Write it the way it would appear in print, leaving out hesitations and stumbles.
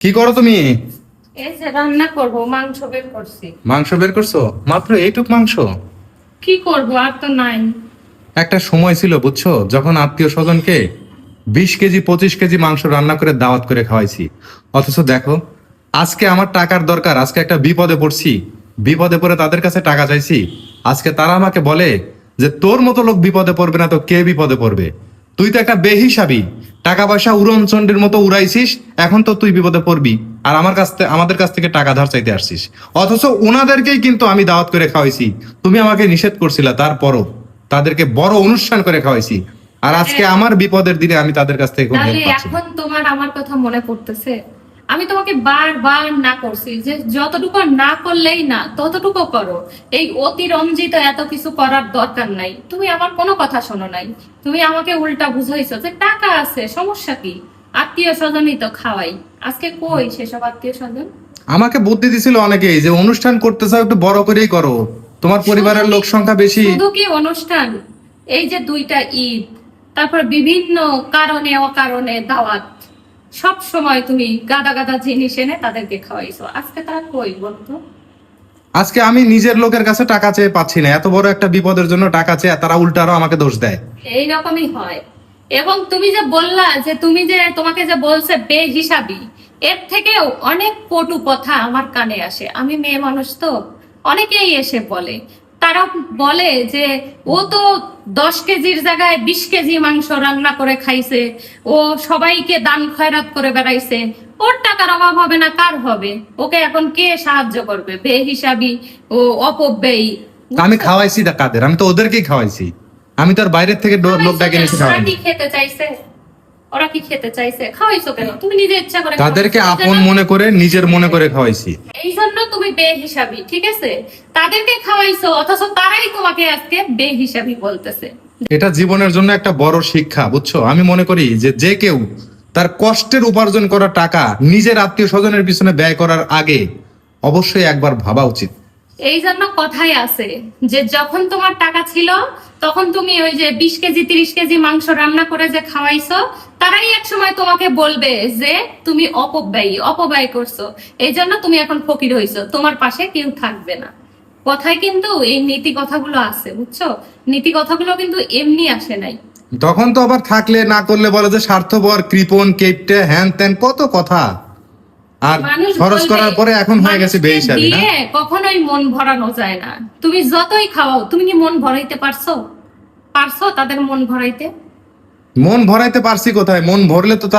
কি করো তুমি? এই যে রান্না করব, মাংস বের করছি। মাংস বের করছো? মাত্র এইটুক মাংস? কি করব, আর তো নাই। একটা সময় ছিল বুঝছো, যখন আত্মীয় স্বজনকে 20 কেজি 25 কেজি মাংস রান্না করে দাওয়াত করে খাওয়াইছি। অথচ দেখো, আজকে আমার টাকার দরকার, আজকে একটা বিপদে পড়ছি, বিপদে পড়ে তাদের কাছে টাকা চাইছি। আজকে তারা আমাকে বলে যে তোর মতো লোক বিপদে পড়বে না তো কে বিপদে পড়বে? তুই তো একটা বেহিসাবি, টাকা পয়সা উড়নচণ্ডীর মতো উড়াইছিস, এখন তো তুই বিপদে পড়বি। আর আমাদের কাছ থেকে টাকা ধার চাইতে আসছিস। অথচ ওনাদেরকেই কিন্তু আমি দাওয়াত করে খাওয়াইছি। তুমি আমাকে নিষেধ করছিলা, তারপরও তাদেরকে বড় অনুষ্ঠান করে খাওয়াইছি। আর আজকে আমার বিপদের দিনে আমি তাদের কাছ থেকে কোনো তাহলে হেল্প পাচ্ছি না। এখন তোমার আমার কথা মনে পড়তেছে? আমি তোমাকে বারবার না করছি যে যতটুকু না করলেই না ততটুকু করো। এই অতিরঞ্জিত এত কিছু করার দরকার নাই। তুমি আমার কোনো কথা শোনো নাই। তুমি আমাকে উল্টা বুঝাইছো যে টাকা আছে, সমস্যা কি, আত্মীয় স্বজনই তো খাওয়াই। আজকে কই সেসব আত্মীয় স্বজন? আমাকে বুদ্ধি দিছিল অনেকেই যে অনুষ্ঠান করতে চাও একটু বড় করেই করো, তোমার পরিবারের লোক সংখ্যা বেশি। শুধু কি অনুষ্ঠান? এই যে দুইটা ঈদ, তারপর বিভিন্ন কারণে অকারণে দাওয়াত, সব সময় তুমি গাদা গাদা জিনিস এনে তাদেরকে খাওয়াইছো। আজকে তারা কই বলতো? আজকে আমি নিজের লোকের কাছে টাকা চেয়ে পাচ্ছি না, এত বড় একটা বিপদের জন্য টাকা চেয়ে তারা উল্টারও আমাকে দোষ দেয়। এইরকমই হয়। এবং তুমি যে বললা যে তুমি যে তোমাকে যে বলছে বেহিসাবি, এর থেকেও অনেক কটু কথা আমার কানে আসে। আমি মেয়ে মানুষ তো, অনেকেই এসে বলে, তারা বলে যে ও তো 10 কেজির জায়গায় 20 কেজি মাংস রান্না করে খাইছে, ও সবাইকে দান খয়রাত করে বেড়াইছে, ওর টাকার অভাব হবে না কার হবে? ওকে এখন কে সাহায্য করবে? বেহিসাবি ও অপব্যয়ী। আমি খাওয়াইছি কাদের? আমি তো ওদেরকেই খাওয়াইছি। আমি তো আর বাইরের থেকে লোক ডাকে নিয়ে ওরা খাওয়াইনি। কি খেতে চাইছে? ওরা কি খেতে চাইছে? খাওয়াইছো কেন? তুমি নিজে ইচ্ছা করে তাদেরকে খাওয়াইছো। আপন মনে করে, নিজের মনে করে খাওয়াইছি। এই জন্য তুমি বেহিসাবি, ঠিক আছে? তাদেরকে খাওয়াইছো, অথচ তারাই তোমাকে আজকে বেহিসাবি বলতেছে। এটা জীবনের জন্য একটা বড় শিক্ষা বুঝছো। আমি মনে করি যে যে কেউ তার কষ্টের উপার্জন করা টাকা নিজের আত্মীয় স্বজনের পিছনে ব্যয় করার আগে অবশ্যই একবার ভাবা উচিত। এই জন্য কথাই আছে যে যখন তোমার টাকা ছিল তখন তুমি ওই যে 20 কেজি 30 কেজি মাংস রান্না করে যে খাওয়াইছো, তারাই এক সময় তোমাকে বলবে যে তুমি অপব্যয় করছো। এই জন্য তুমি এখন ফকির হইছো, তোমার পাশে কেউ থাকবে না। কথায় কিন্তু এই নীতি কথাগুলো আছে, বুঝছো? নীতি কথাগুলো কিন্তু এমনি আসে নাই। তখন তো আবার থাকলে না করলে বলে যে স্বার্থপর, কৃপণ, কেপটে, হ্যান ত্যান, কত কথা। আর মানুষ খরচ বলবে, করার পরে এখন হয়ে গেছে মানুষকে বেহিসাবি না। দিয়ে কখনোই মন ভরানো যায় না। তুমি যতই খাওয়াও, তুমি কি মন ভরাইতে পারছো? পারছো তাদের মন ভরাইতে? মন ভরাইতে পারছি কোথায়? মন ভরলে তো তার